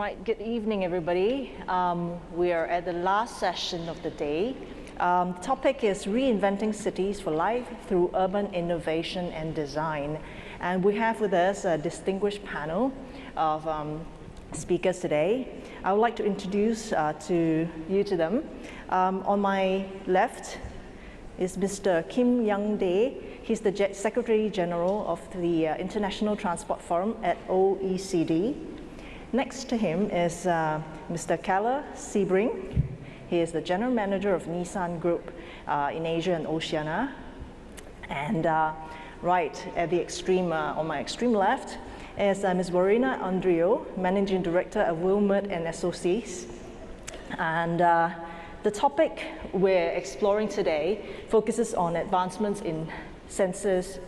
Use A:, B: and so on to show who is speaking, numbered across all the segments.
A: Right, good evening, everybody. We are at the last session of the day. The topic is Reinventing Cities for Life through Urban Innovation and Design. And we have with us a distinguished panel of speakers today. I would like to introduce to them. On my left is Mr. Kim Young-dae. He's the Secretary General of the International Transport Forum at OECD. Next to him is Mr. Kalle Sebring. He is the General Manager of Nissan Group in Asia and Oceania. And right at the extreme, on my extreme left, is Ms. Verena Andrio, Managing Director of Wilmert and Associates. And the topic we're exploring today focuses on advancements in sensors,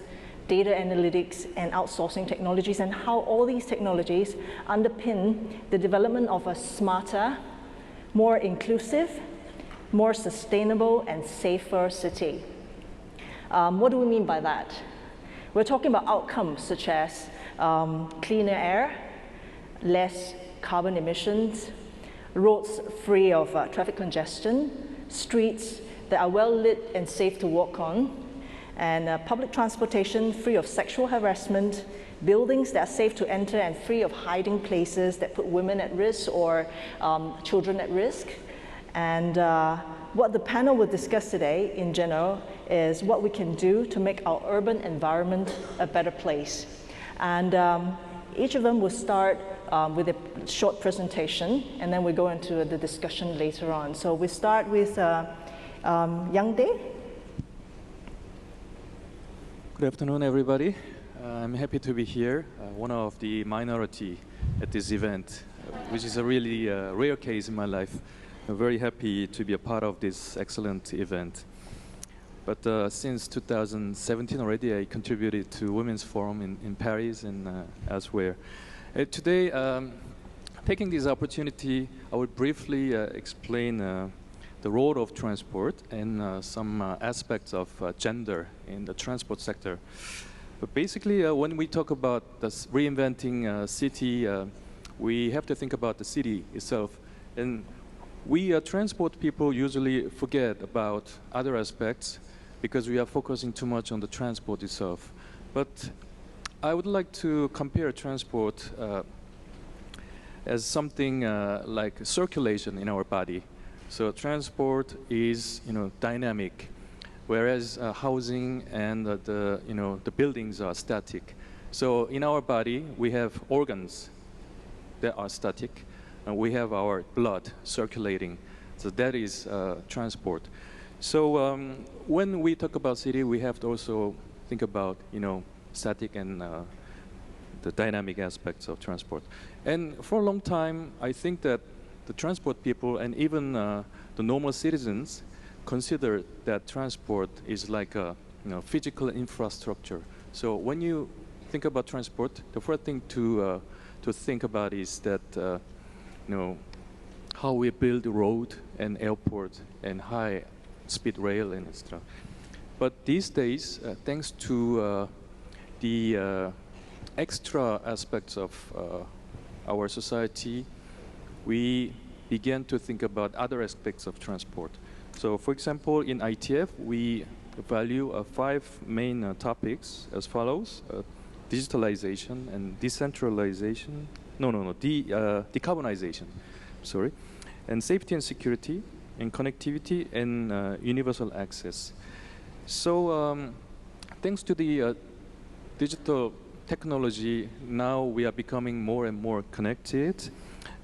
A: data analytics, and outsourcing technologies, and how all these technologies underpin the development of a smarter, more inclusive, more sustainable, and safer city. What do we mean by that? We're talking about outcomes such as cleaner air, less carbon emissions, roads free of traffic congestion, streets that are well lit and safe to walk on, and public transportation free of sexual harassment, buildings that are safe to enter and free of hiding places that put women at risk or children at risk. And what the panel will discuss today in general is what we can do to make our urban environment a better place. And each of them will start with a short presentation, and then we go into the discussion later on. So we start with Young-dae.
B: Good afternoon, everybody. I'm happy to be here, one of the minority at this event, which is a really rare case in my life. I'm very happy to be a part of this excellent event. But since 2017 already, I contributed to Women's Forum in Paris and elsewhere. Today, taking this opportunity, I will briefly explain the role of transport and some aspects of gender in the transport sector. But basically, when we talk about this reinventing city, we have to think about the city itself. And we transport people usually forget about other aspects because we are focusing too much on the transport itself. But I would like to compare transport as something like circulation in our body. So transport is, dynamic, whereas housing and the buildings are static. So in our body, we have organs that are static, and we have our blood circulating. So that is transport. So when we talk about city, we have to also think about, static and the dynamic aspects of transport. And for a long time, I think that the transport people and even the normal citizens consider that transport is like a physical infrastructure. So when you think about transport, the first thing to think about is that how we build road and airport and high-speed rail and etc. But these days, thanks to the extra aspects of our society, we began to think about other aspects of transport. So, for example, in ITF, we value 5 main topics as follows: digitalization and decentralization. Decarbonization. Sorry, and safety and security, and connectivity, and universal access. So, thanks to the digital technology, now we are becoming more and more connected.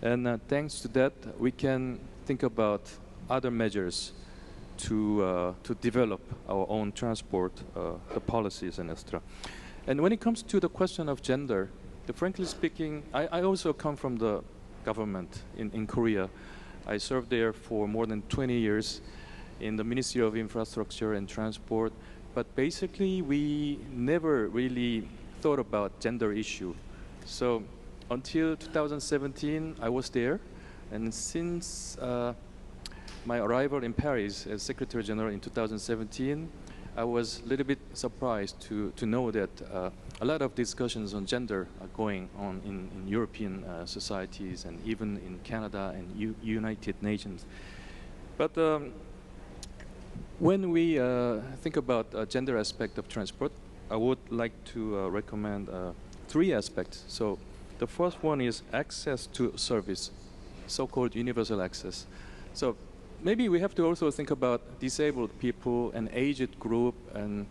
B: And thanks to that, we can think about other measures to develop our own transport the policies and etc. And when it comes to the question of gender, frankly speaking, I also come from the government in Korea. I served there for more than 20 years in the Ministry of Infrastructure and Transport. But basically, we never really thought about gender issue. So until 2017, I was there, and since my arrival in Paris as Secretary General in 2017, I was a little bit surprised to know that a lot of discussions on gender are going on in European societies and even in Canada and United Nations. But when we think about gender aspect of transport, I would like to recommend 3 aspects. So the first one is access to service, so-called universal access. So maybe we have to also think about disabled people and aged group and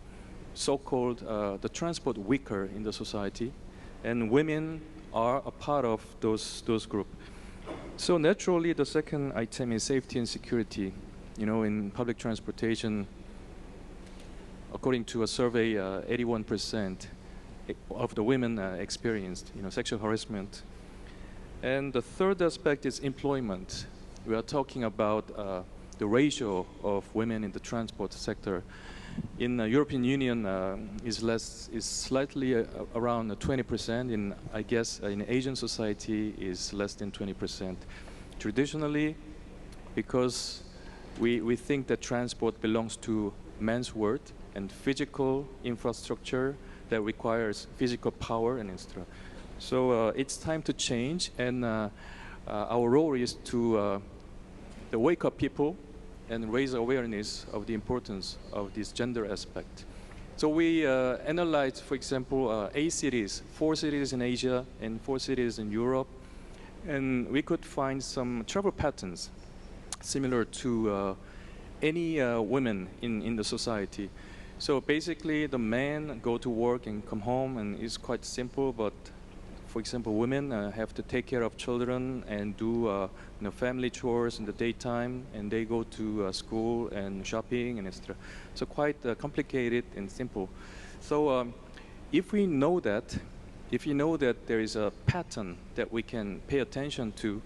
B: so-called the transport weaker in the society, and women are a part of those group. So naturally, the second item is safety and security. You know, in public transportation, according to a survey, 81% of the women experienced, sexual harassment. And the third aspect is employment. We are talking about the ratio of women in the transport sector. In the European Union, is slightly around 20%. I guess in Asian society is less than 20%. Traditionally, because we think that transport belongs to men's world and physical infrastructure that requires physical power and etc. So it's time to change, and our role is to wake up people and raise awareness of the importance of this gender aspect. So we analyzed, for example, 8 cities, 4 cities in Asia and 4 cities in Europe, and we could find some travel patterns similar to any women in the society. So basically, the men go to work and come home, and it's quite simple. But for example, women have to take care of children and do family chores in the daytime, and they go to school and shopping and etc. So quite complicated and simple. So if you know that there is a pattern that we can pay attention to,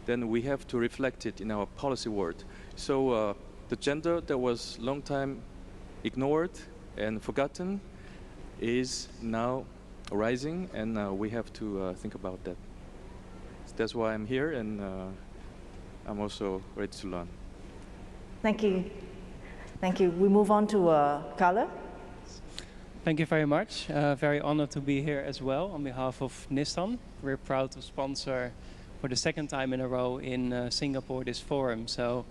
B: then we have to reflect it in our policy world. So the gender that was long time ignored and forgotten is now rising, and we have to think about that. That's why I'm here, and I'm also ready to learn.
A: Thank you. Thank you. We move on to Carla.
C: Thank you very much. Very honored to be here as well on behalf of Nissan. We're proud to sponsor for the 2nd time in a row in Singapore this forum. So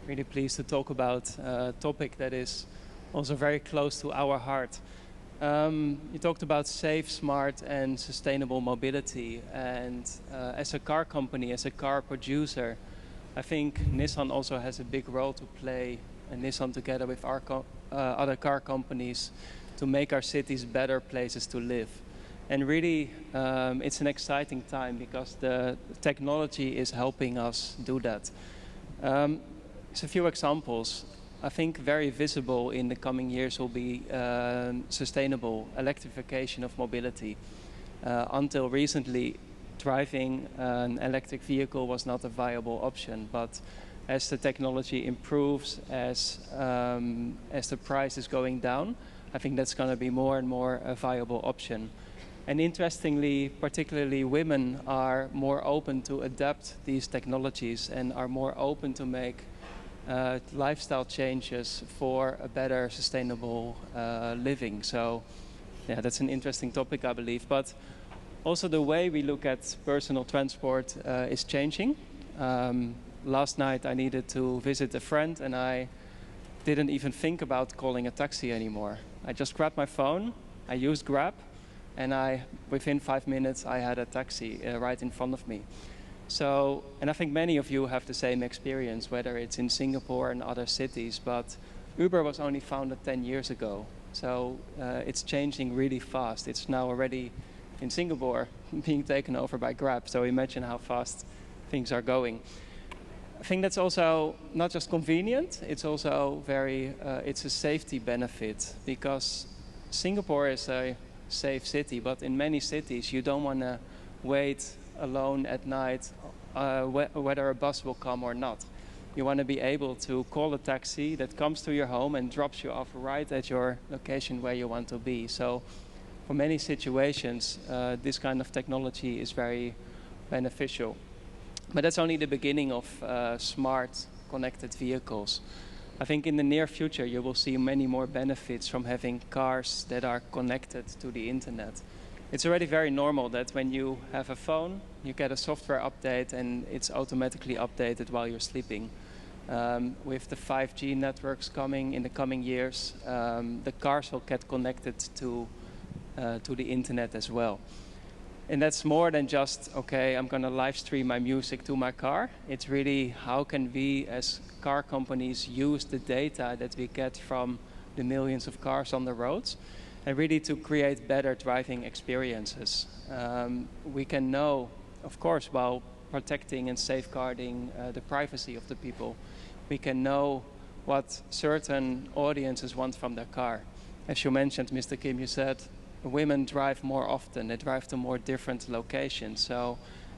C: really pleased to talk about a topic that is also very close to our heart. You talked about safe, smart and sustainable mobility, and as a car company, as a car producer, I think Nissan also has a big role to play, and Nissan together with our other car companies, to make our cities better places to live. And really, it's an exciting time because the technology is helping us do that. Just a few examples. I think very visible in the coming years will be sustainable electrification of mobility. Until recently, driving an electric vehicle was not a viable option, but as the technology improves, as the price is going down, I think that's going to be more and more a viable option. And interestingly, particularly women are more open to adapt these technologies and are more open to make lifestyle changes for a better sustainable living. So yeah, that's an interesting topic, I believe. But also the way we look at personal transport is changing. Last night I needed to visit a friend, and I didn't even think about calling a taxi anymore. I just grabbed my phone, I used Grab, and within 5 minutes I had a taxi right in front of me. So, and I think many of you have the same experience, whether it's in Singapore and other cities, but Uber was only founded 10 years ago. So it's changing really fast. It's now already in Singapore being taken over by Grab. So imagine how fast things are going. I think that's also not just convenient, it's also it's a safety benefit, because Singapore is a safe city, but in many cities you don't want to wait alone at night whether a bus will come or not. You want to be able to call a taxi that comes to your home and drops you off right at your location where you want to be. So for many situations, this kind of technology is very beneficial. But that's only the beginning of smart, connected vehicles. I think in the near future, you will see many more benefits from having cars that are connected to the internet. it's already very normal that when you have a phone, you get a software update and it's automatically updated while you're sleeping. With the 5G networks coming in the coming years, the cars will get connected to the internet as well. And that's more than just, okay, I'm going to live stream my music to my car. It's really how can we as car companies use the data that we get from the millions of cars on the roads and really to create better driving experiences. We can know, of course, while protecting and safeguarding the privacy of the people, we can know what certain audiences want from their car. As you mentioned, Mr. Kim, you said women drive more often, they drive to more different locations,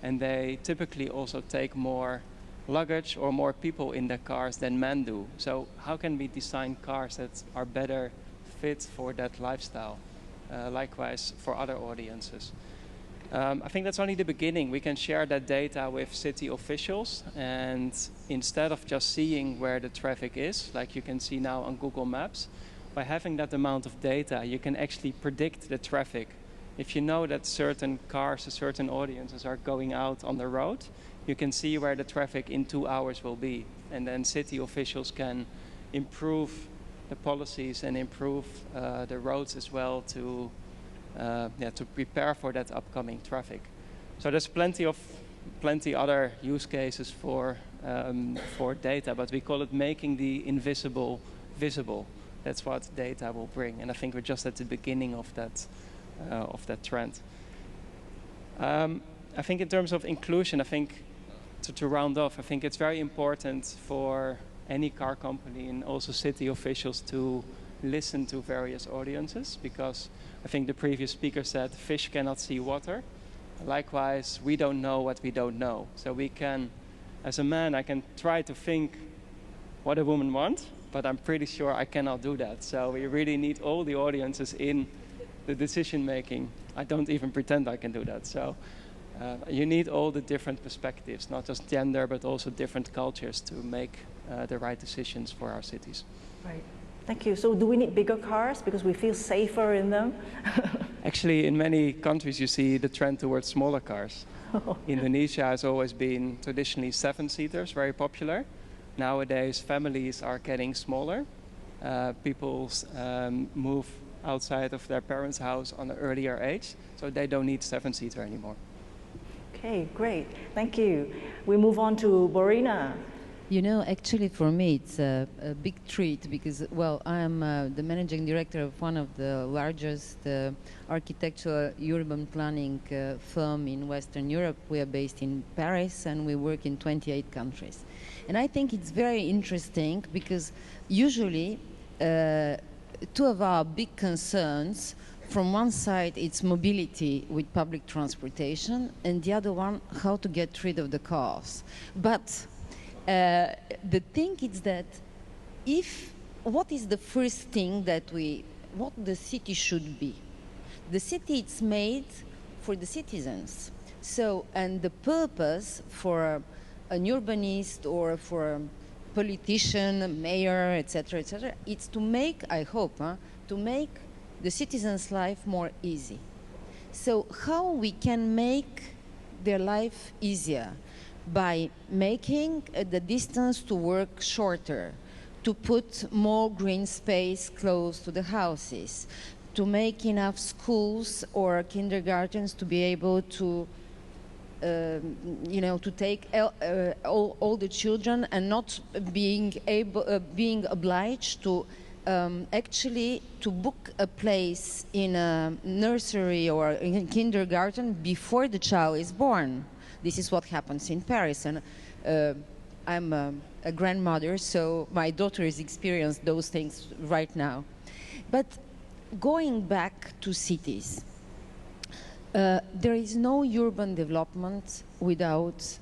C: and they typically also take more luggage or more people in their cars than men do. So how can we design cars that are better fit for that lifestyle? Likewise for other audiences. I think that's only the beginning. We can share that data with city officials, and instead of just seeing where the traffic is, like you can see now on Google Maps, by having that amount of data, you can actually predict the traffic. If you know that certain cars, certain audiences are going out on the road, you can see where the traffic in 2 hours will be. And then city officials can improve the policies and improve the roads as well to prepare for that upcoming traffic. So there's plenty other use cases for data, but we call it making the invisible visible. That's what data will bring, and I think we're just at the beginning of that trend. I think in terms of inclusion, I think to round off, I think it's very important for any car company and also city officials to listen to various audiences, because I think the previous speaker said fish cannot see water. Likewise, we don't know what we don't know. So we can, as a man, I can try to think what a woman wants, but I'm pretty sure I cannot do that. So we really need all the audiences in the decision making. I don't even pretend I can do that. So you need all the different perspectives, not just gender, but also different cultures to make the right decisions for our cities.
A: Right. Thank you. So do we need bigger cars because we feel safer in them?
C: Actually, in many countries, you see the trend towards smaller cars. Indonesia has always been traditionally 7-seaters, very popular. Nowadays, families are getting smaller. People move outside of their parents' house on an earlier age, so they don't need 7-seater anymore.
A: Okay, great. Thank you. We move on to Borina.
D: You know, actually for me it's a big treat because, well, I'm the managing director of one of the largest architectural urban planning firm in Western Europe. We are based in Paris and we work in 28 countries. And I think it's very interesting because usually two of our big concerns, from one side it's mobility with public transportation and the other one how to get rid of the cars. But the thing is that what is the first thing that what the city should be? The city is made for the citizens. So, and the purpose for an urbanist or for a politician, a mayor, etc., it's to make, I hope, to make the citizens' life more easy. So how we can make their life easier? By making the distance to work shorter, to put more green space close to the houses, to make enough schools or kindergartens to be able to to take all the children and not being obliged to actually to book a place in a nursery or in a kindergarten before the child is born. This is what happens in Paris, and I'm a grandmother, so my daughter has experienced those things right now. But going back to cities, there is no urban development without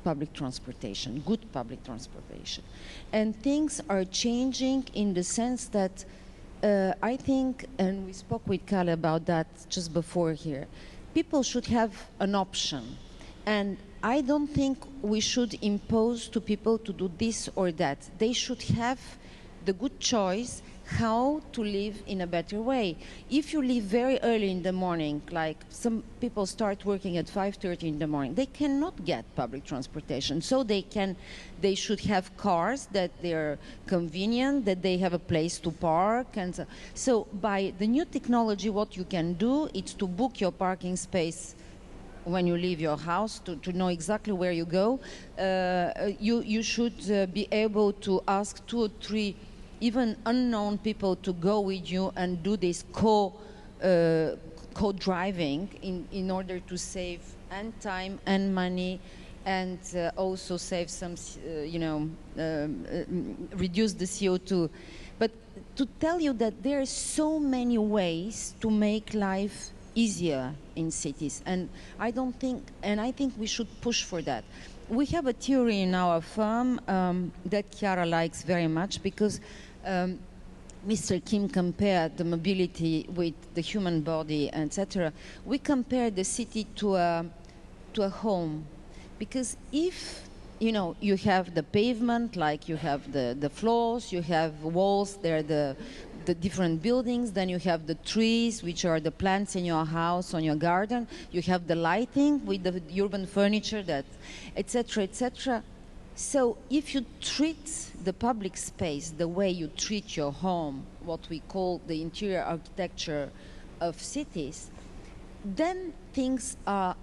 D: public transportation, good public transportation. And things are changing in the sense that I think, and we spoke with Kalle about that just before here, people should have an option. And I don't think we should impose to people to do this or that. They should have the good choice how to live in a better way. If you leave very early in the morning, like some people start working at 5:30 in the morning, they cannot get public transportation. So they should have cars that they're convenient, that they have a place to park. And so by the new technology, what you can do is to book your parking space when you leave your house, to know exactly where you go. You should be able to ask 2 or 3 even unknown people to go with you and do this co-driving in order to save and time and money, and also save some, reduce the CO2. But to tell you that there are so many ways to make life easier in cities, and I think we should push for that. We have a theory in our firm that Chiara likes very much, because Mr. Kim compared the mobility with the human body, etc. We compare the city to a home, because if you have the pavement, like you have the floors, you have walls, there are the different buildings, then you have the trees, which are the plants in your house, on your garden, you have the lighting with the urban furniture, that, etc., etc. So if you treat the public space the way you treat your home, what we call the interior architecture of cities, then things are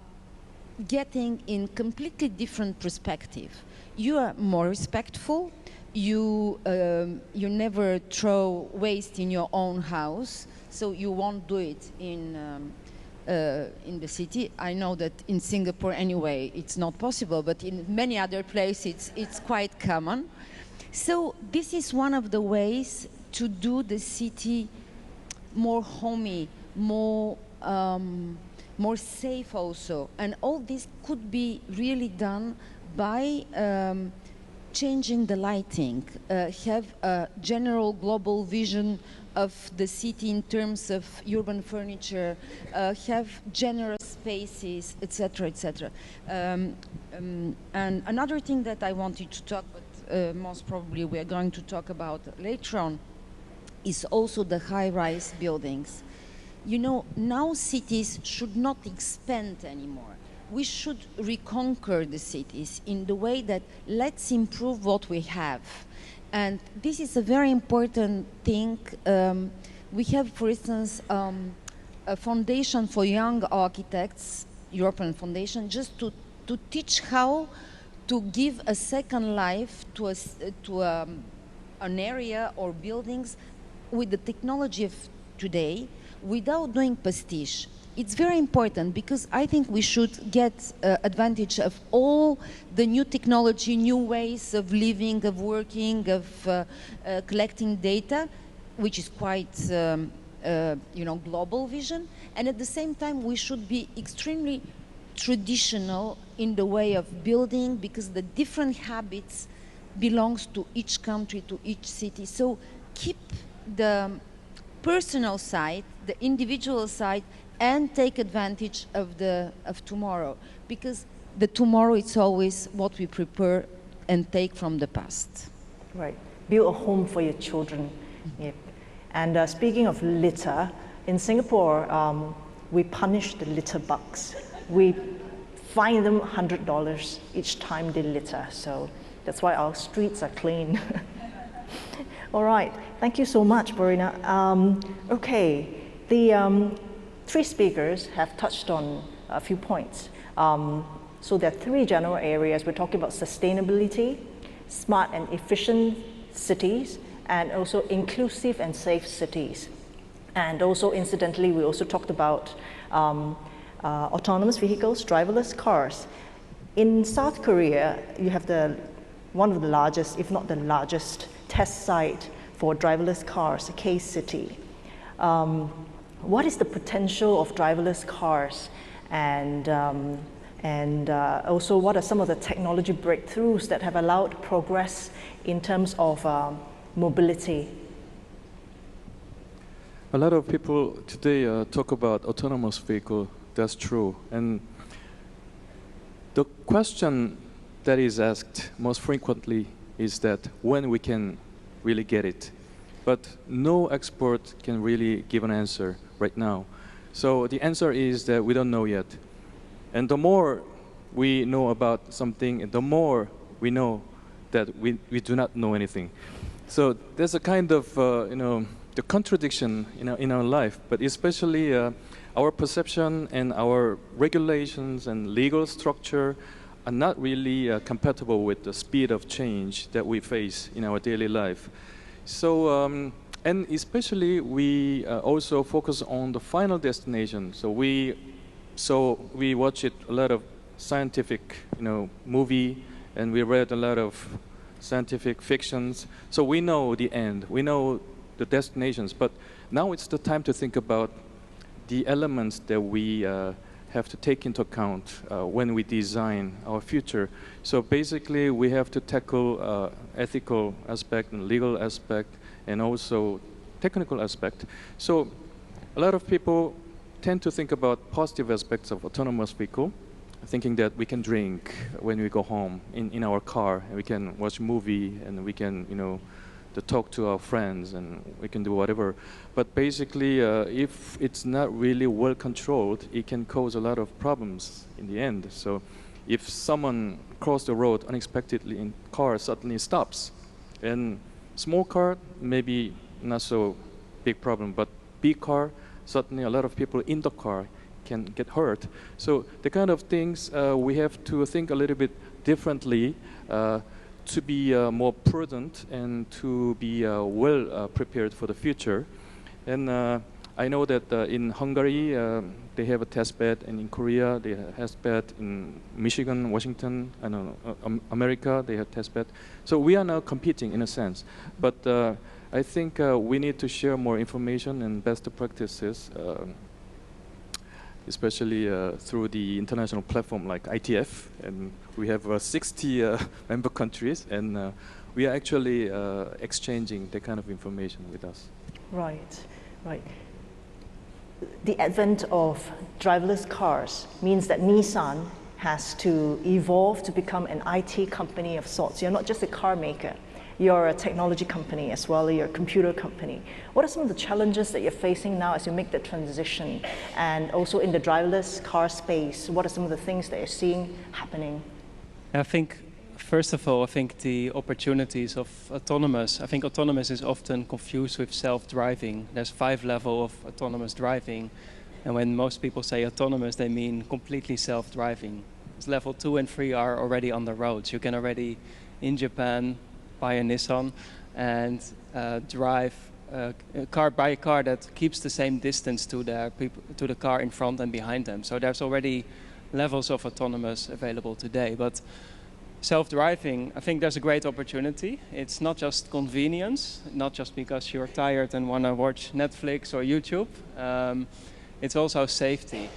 D: getting in completely different perspective. You are more respectful. You never throw waste in your own house, so you won't do it in the city. I know that in Singapore anyway it's not possible, but in many other places it's quite common. So this is one of the ways to do the city more homey, more safe also. And all this could be really done by changing the lighting, have a general global vision of the city in terms of urban furniture, have generous spaces, etc., etc. And another thing that I wanted to talk, but most probably we are going to talk about later on, is also the high-rise buildings. Now cities should not expand anymore. We should reconquer the cities in the way that let's improve what we have. And this is a very important thing. We have, for instance, a foundation for young architects, European Foundation, just to teach how to give a second life to an area or buildings with the technology of today, without doing pastiche. It's very important, because I think we should get advantage of all the new technology, new ways of living, of working, of collecting data, which is quite, global vision. And at the same time, we should be extremely traditional in the way of building, because the different habits belongs to each country, to each city. So keep the personal side, the individual side, and take advantage of tomorrow, because the tomorrow is always what we prepare and take from the past.
A: Right. Build a home for your children. Yep. And speaking of litter, in Singapore, we punish the litter bugs. We fine them $100 each time they litter. So that's why our streets are clean. All right. Thank you so much, Marina. Okay. The three speakers have touched on a few points. So there are three general areas. We're talking about sustainability, smart and efficient cities, and also inclusive and safe cities. And also, incidentally, we also talked about autonomous vehicles, driverless cars. In South Korea, you have one of the largest, if not the largest, test site for driverless cars, K-City. What is the potential of driverless cars, and also what are some of the technology breakthroughs that have allowed progress in terms of mobility?
B: A lot of people today talk about autonomous vehicle. That's true. And the question that is asked most frequently is that when we can really get it. but no expert can really give an answer right now. So the answer is that we don't know yet. And the more we know about something, the more we know that we do not know anything. So there's a kind of, the contradiction in our life, but especially our perception and our regulations and legal structure are not really compatible with the speed of change that we face in our daily life. So, and especially we also focus on the final destination. So we watch a lot of scientific, movie, and we read a lot of scientific fictions. So we know the end, we know the destinations, but now it's the time to think about the elements that we have to take into account when we design our future. So basically, we have to tackle ethical aspect and legal aspect, and also technical aspect. So a lot of people tend to think about positive aspects of autonomous vehicle, thinking that we can drink when we go home in our car, and we can watch movie, and we can, to talk to our friends, and we can do whatever. But basically, if it's not really well controlled, it can cause a lot of problems in the end. So if someone crosses the road unexpectedly and car suddenly stops, and small car, maybe not so big problem, but big car, suddenly a lot of people in the car can get hurt. So the kind of things we have to think a little bit differently to be more prudent and to be well prepared for the future. And I know that in Hungary they have a test bed, and in Korea they have a test bed, in Michigan, Washington, I don't know, America they have test bed. So we are now competing in a sense, but I think we need to share more information and best practices, especially through the international platform like ITF, and we have 60 member countries, and we are actually exchanging that kind of information with us.
A: Right, right. The advent of driverless cars means that Nissan has to evolve to become an IT company of sorts. You're not just a car maker, you're a technology company as well, you're a computer company. What are some of the challenges that you're facing now as you make the transition? And also in the driverless car space, what are some of the things that you're seeing happening?
C: I think, first of all, I think the opportunities of autonomous, I think autonomous is often confused with self-driving. There's 5 levels of autonomous driving. And when most people say autonomous, they mean completely self-driving. Level 2 and 3 are already on the roads. You can already, in Japan, buy a Nissan and drive buy a car that keeps the same distance to the car in front and behind them. So there's already levels of autonomous available today. But self-driving, I think there's a great opportunity. It's not just convenience, not just because you're tired and want to watch Netflix or YouTube. It's also safety.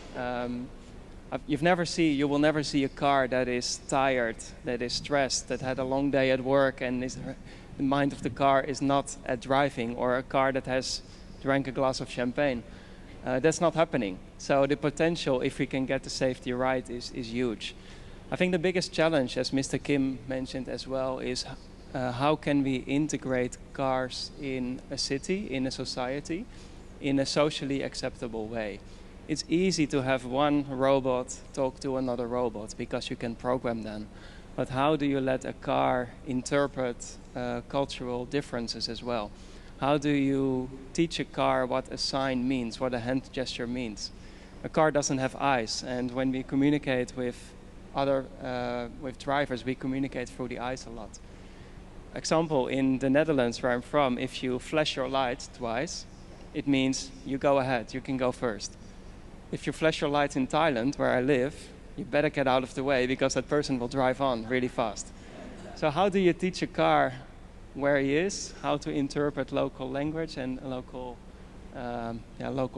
C: You will never see a car that is tired, that is stressed, that had a long day at work, and the mind of the car is not at driving, or a car that has drank a glass of champagne. That's not happening. So the potential, if we can get the safety right, is huge. I think the biggest challenge, as Mr. Kim mentioned as well, is how can we integrate cars in a city, in a society, in a socially acceptable way. It's easy to have one robot talk to another robot because you can program them. But how do you let a car interpret cultural differences as well? How do you teach a car what a sign means, what a hand gesture means? A car doesn't have eyes, and when we communicate with with drivers, we communicate through the eyes a lot. Example, in the Netherlands where I'm from, if you flash your lights twice, it means you go ahead, you can go first. If you flash your lights in Thailand, where I live, you better get out of the way because that person will drive on really fast. So how do you teach a car where he is, how to interpret local language and local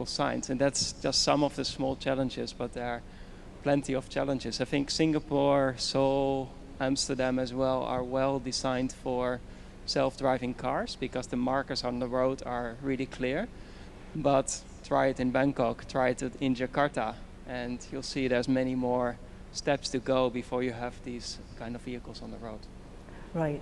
C: signs? And that's just some of the small challenges, but there are plenty of challenges. I think Singapore, Seoul, Amsterdam as well are well designed for self-driving cars because the markers on the road are really clear. But try it in Bangkok, try it in Jakarta, and you'll see there's many more steps to go before you have these kind of vehicles on the road.
A: Right.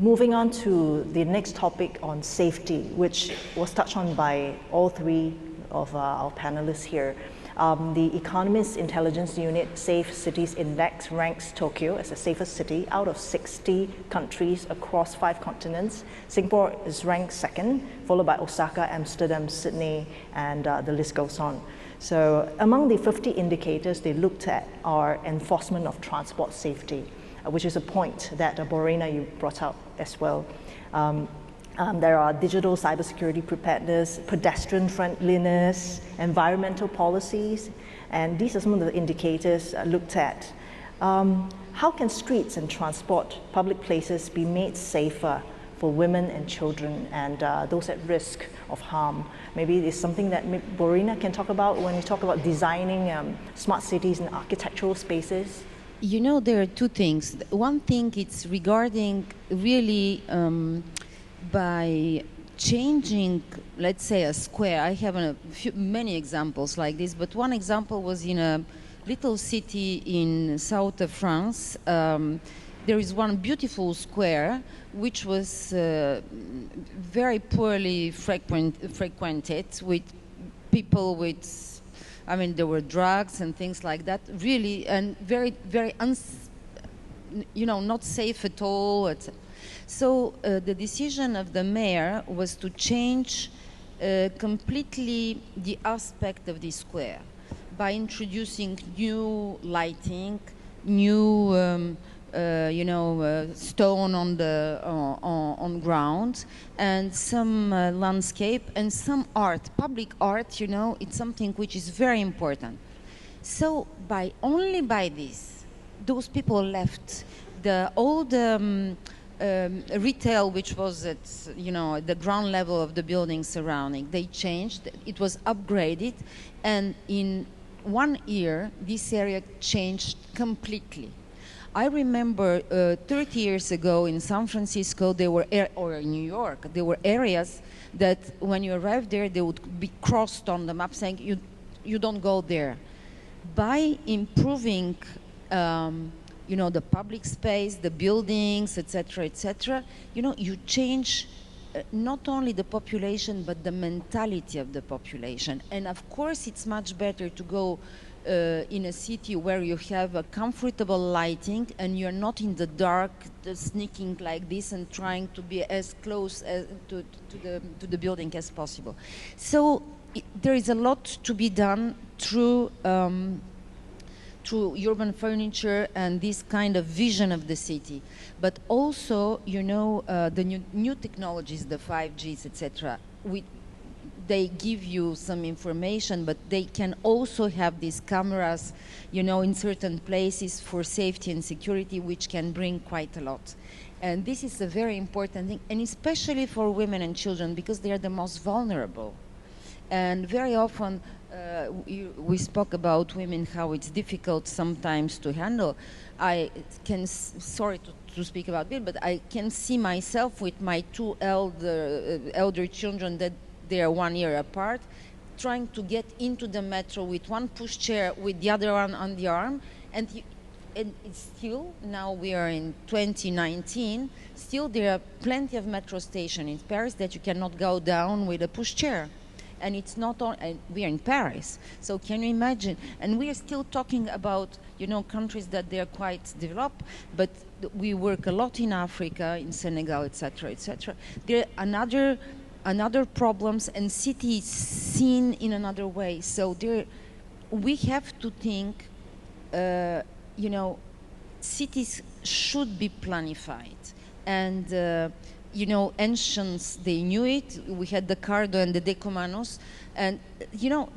A: Moving on to the next topic on safety, which was touched on by all three of our panelists here. The Economist Intelligence Unit Safe Cities Index ranks Tokyo as the safest city out of 60 countries across 5 continents. Singapore is ranked second, followed by Osaka, Amsterdam, Sydney, and the list goes on. So among the 50 indicators they looked at are enforcement of transport safety, which is a point that Borena, you brought up as well. There are digital cybersecurity preparedness, pedestrian friendliness, environmental policies, and these are some of the indicators looked at. How can streets and transport, public places be made safer for women and children and those at risk of harm? Maybe it's something that Borena can talk about when you talk about designing smart cities and architectural spaces.
D: You know, there are two things. One thing, it's regarding really by changing, let's say, a square. I have many examples like this, but one example was in a little city in south of France. There is one beautiful square which was very poorly frequented with people with, I mean, there were drugs and things like that, really, and very, not safe at all. So the decision of the mayor was to change completely the aspect of the square by introducing new lighting, new stone on the on ground, and some landscape and some art, public art. You know, it's something which is very important. So only by this, those people left all the retail, which was at the ground level of the building surrounding. They changed. It was upgraded, and in 1 year, this area changed completely. I remember 30 years ago in San Francisco, or in New York, there were areas that when you arrived there, they would be crossed on the map saying, you don't go there. By improving the public space, the buildings, etc., you change not only the population, but the mentality of the population. And of course, it's much better to go in a city where you have a comfortable lighting and you're not in the dark, sneaking like this and trying to be as close to the building as possible. So there is a lot to be done through urban furniture and this kind of vision of the city. But also, the new technologies, the 5Gs, etc., they give you some information, but they can also have these cameras, in certain places for safety and security, which can bring quite a lot. And this is a very important thing, and especially for women and children, because they are the most vulnerable. And very often, we spoke about women, how it's difficult sometimes to handle. Sorry to speak about Bill, but I can see myself with my 2 elder children that they are 1 year apart, trying to get into the metro with one pushchair, with the other one on the arm, and it's still, now we are in 2019, still there are plenty of metro stations in Paris that you cannot go down with a pushchair. And it's not on, and we are in Paris, so can you imagine? And we are still talking about, countries that they are quite developed, but we work a lot in Africa, in Senegal, etc., etc. There are another problems, and cities seen in another way. So we have to think, cities should be planified. And, ancients, they knew it. We had the Cardo and the Decumanus. And,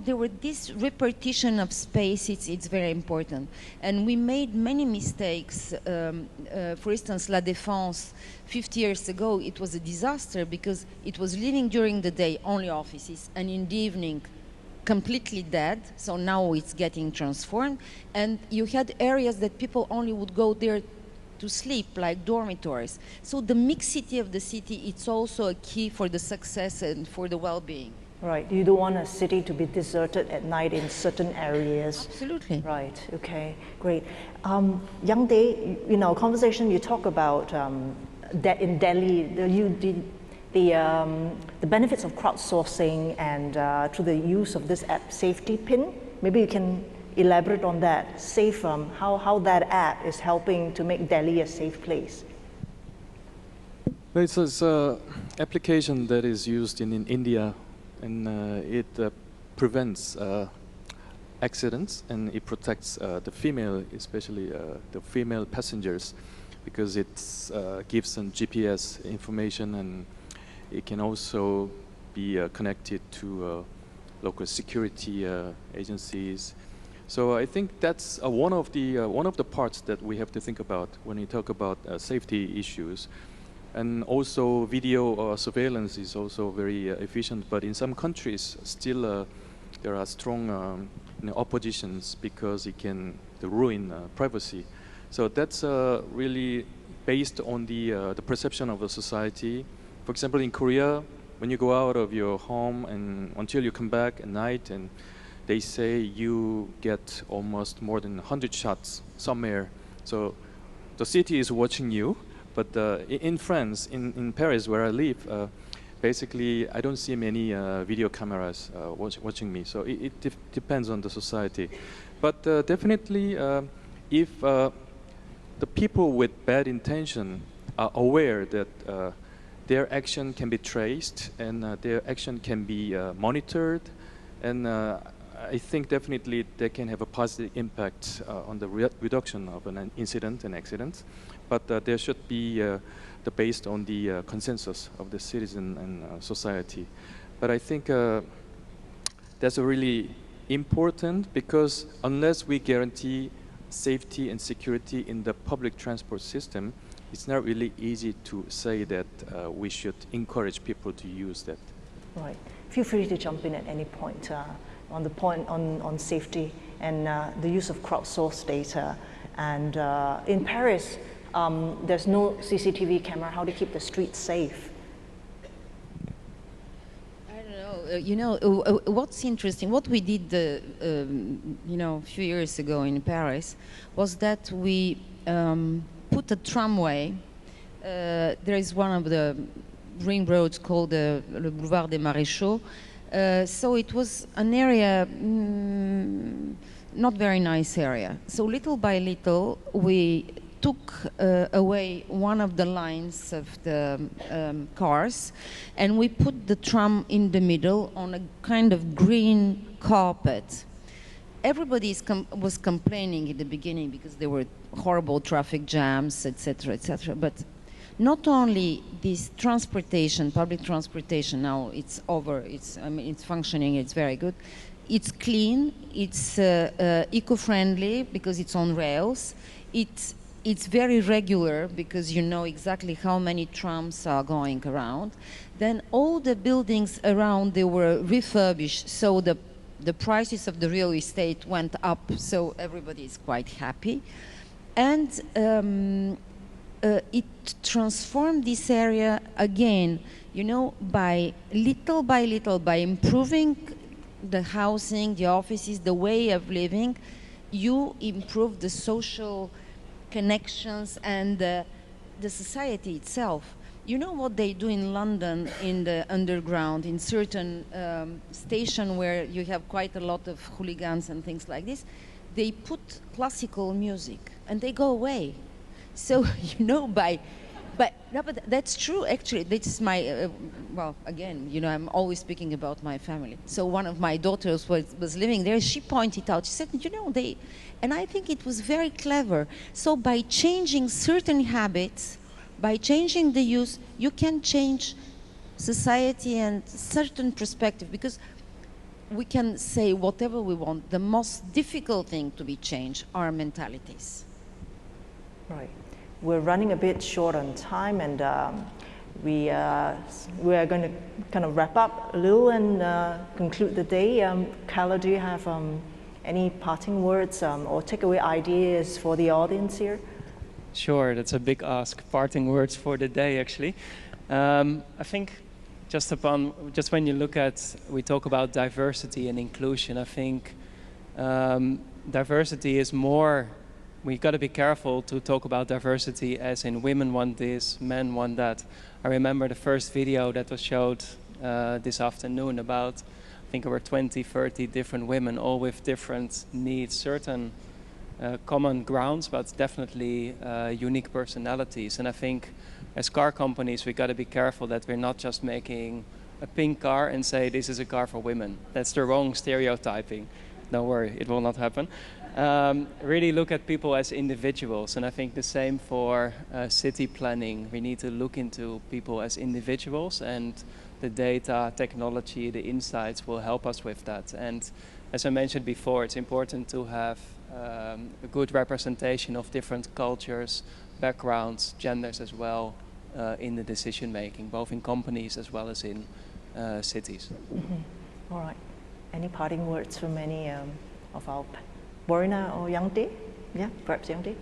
D: there were this repartition of space, it's very important. And we made many mistakes. For instance, La Défense, 50 years ago, it was a disaster because it was living during the day, only offices, and in the evening, completely dead. So now it's getting transformed. And you had areas that people only would go there to sleep, like dormitories. So the mixity of the city, it's also a key for the success and for the well-being.
A: Right, you don't want a city to be deserted at night in certain areas.
D: Absolutely.
A: Right, okay, great. Young Day, in our conversation you talk about in Delhi, the benefits of crowdsourcing and through the use of this app safety pin. Maybe you can elaborate on that. Safe, how that app is helping to make Delhi a safe place.
B: It's an application that is used in India, and it prevents accidents, and it protects the female, especially the female passengers, because it gives some GPS information, and it can also be connected to local security agencies. So I think that's one of the parts that we have to think about when we talk about safety issues. And also video surveillance is also very efficient, but in some countries still there are strong oppositions because it can ruin privacy. So that's really based on the perception of the society. For example, in Korea, when you go out of your home and until you come back at night, and they say you get almost more than 100 shots somewhere. So the city is watching you. But in France, in Paris, where I live, basically I don't see many video cameras watching me. So it depends on the society. But definitely, if the people with bad intention are aware that their action can be traced and their action can be monitored, and I think definitely they can have a positive impact on the reduction of an incident and accidents. But there should be based on the consensus of the citizen and society. But I think that's really important, because unless we guarantee safety and security in the public transport system, it's not really easy to say that we should encourage people to use that.
A: Right. Feel free to jump in at any point on the point on safety and the use of crowdsourced data. And in Paris, there's no CCTV camera. How to keep the streets safe?
D: I don't know. What's interesting, what we did, a few years ago in Paris, was that we put a tramway. There is one of the ring roads called the Boulevard des Maréchaux. So it was an area, not very nice area. So little by little, we took away one of the lines of the cars, and we put the tram in the middle on a kind of green carpet. Everybody was complaining in the beginning because there were horrible traffic jams, etc., etc. But not only this transportation, public transportation, now it's over, it's functioning, it's very good. It's clean, it's eco-friendly because it's on rails. It's very regular because you know exactly how many trams are going around. Then all the buildings around, they were refurbished, so the prices of the real estate went up, so everybody is quite happy. And it transformed this area again, by little, by improving the housing, the offices, the way of living. You improve the social connections and the society itself. You know what they do in London, in the underground, in certain station where you have quite a lot of hooligans and things like this? They put classical music and they go away. So, no, but that's true, actually. This is my, well, again, I'm always speaking about my family. So one of my daughters was living there. She pointed out, she said, and I think it was very clever. So by changing certain habits, by changing the use, you can change society and certain perspective, because we can say whatever we want. The most difficult thing to be changed are mentalities.
A: Right. We're running a bit short on time, and we are going to kind of wrap up a little and conclude the day. Carla, do you have any parting words or takeaway ideas for the audience here?
C: Sure, that's a big ask. Parting words for the day, actually. I think just when you look at, we talk about diversity and inclusion, I think diversity is more we got to be careful to talk about diversity as in women want this, men want that. I remember the first video that was showed this afternoon about, I think there were 20, 30 different women, all with different needs, certain common grounds, but definitely unique personalities. And I think as car companies, we got to be careful that we're not just making a pink car and say this is a car for women. That's the wrong stereotyping. Don't worry, it will not happen. Really look at people as individuals, and I think the same for city planning. We need to look into people as individuals, and the data, technology, the insights will help us with that. And as I mentioned before, it's important to have a good representation of different cultures, backgrounds, genders as well in the decision making, both in companies as well as in cities.
A: Mm-hmm. All right. Any parting words from any of our Borina or Yang Di? Yeah, perhaps Yang Di?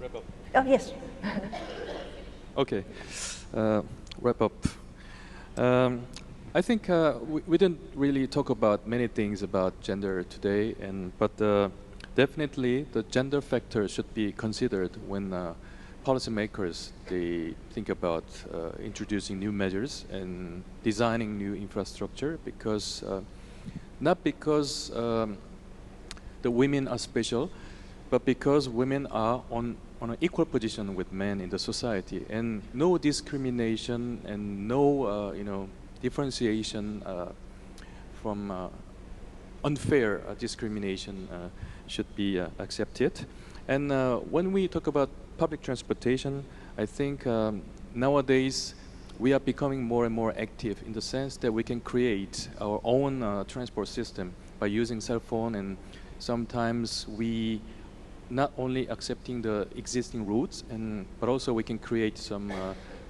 B: Wrap up.
A: Oh, yes.
B: Okay. Wrap up. I think we didn't really talk about many things about gender today, but definitely the gender factor should be considered when policymakers they think about introducing new measures and designing new infrastructure, because not because the women are special, but because women are on an equal position with men in the society, and no discrimination and no differentiation from unfair discrimination should be accepted. And when we talk about public transportation, I think nowadays we are becoming more and more active in the sense that we can create our own transport system by using cell phone, and sometimes we not only accepting the existing routes, but also we can create some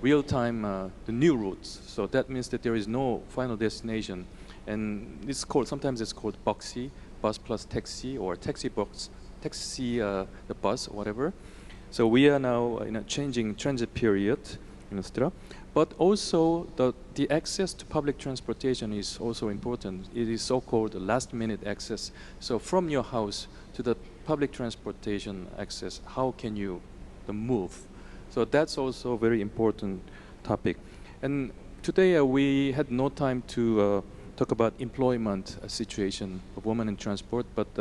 B: real-time the new routes. So that means that there is no final destination, and it's called, sometimes it's called boxy, bus plus taxi, or taxi box, taxi the bus, whatever. So we are now in a changing transit period in Austria. But also the access to public transportation is also important. It is so-called last-minute access. So from your house to the public transportation access, how can you move? So that's also a very important topic. And today we had no time to talk about employment situation of women in transport, but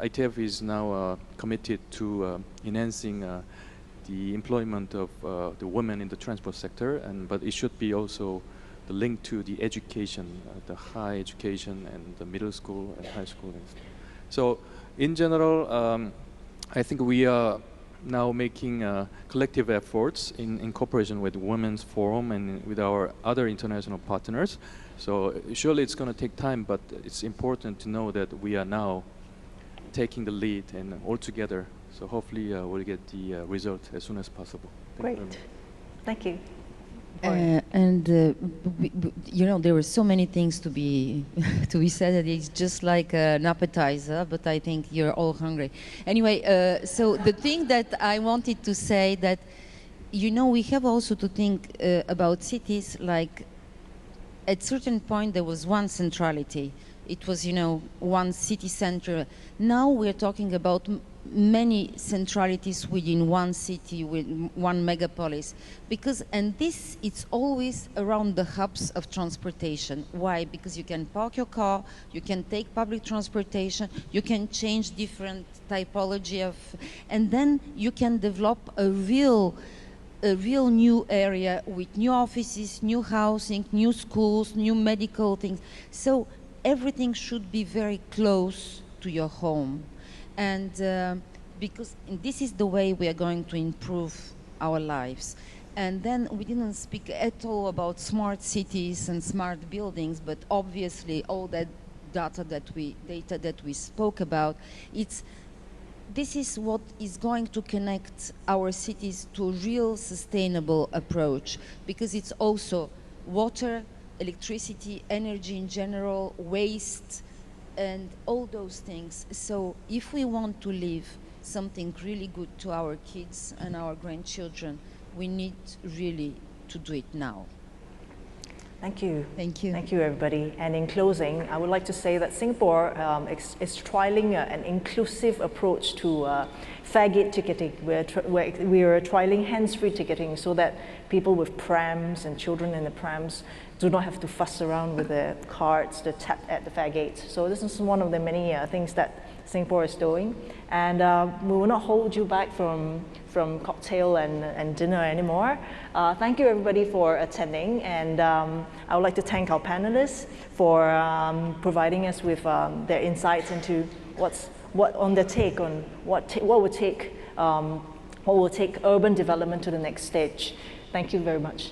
B: ITF is now committed to enhancing the employment of the women in the transport sector, but it should be also the link to the education, the high education and the middle school and high school. So in general, I think we are now making collective efforts in cooperation with Women's Forum and with our other international partners. So surely it's going to take time, but it's important to know that we are now taking the lead and all together. So hopefully we'll get the result as soon as possible.
A: Great. Thank you.
D: You know, there were so many things to be to be said that it's just like an appetizer, but I think you're all hungry. Anyway, so the thing that I wanted to say that, you know, we have also to think about cities like at certain point there was one centrality. It was, you know, one city center. Now we're talking about many centralities within one city, with one megapolis, and this, it's always around the hubs of transportation. Why? Because you can park your car, you can take public transportation, you can change different typology of, and then you can develop a real new area with new offices, new housing, new schools, new medical things. So everything should be very close to your home. And because this is the way we are going to improve our lives. And then we didn't speak at all about smart cities and smart buildings, but obviously all that data that we spoke about, this is what is going to connect our cities to a real sustainable approach, because it's also water, electricity, energy in general, waste, and all those things. So if we want to leave something really good to our kids and our grandchildren, we need really to do it now.
A: Thank you.
D: Thank you.
A: Thank you, everybody. And in closing, I would like to say that Singapore is trialing an inclusive approach to fare gate ticketing. We're trialing hands-free ticketing so that people with prams and children in the prams do not have to fuss around with the cards to tap at the fare gate. So this is one of the many things that Singapore is doing. And we will not hold you back from cocktail and dinner anymore. Thank you everybody for attending, and I would like to thank our panelists for providing us with their insights into what will take urban development to the next stage. Thank you very much.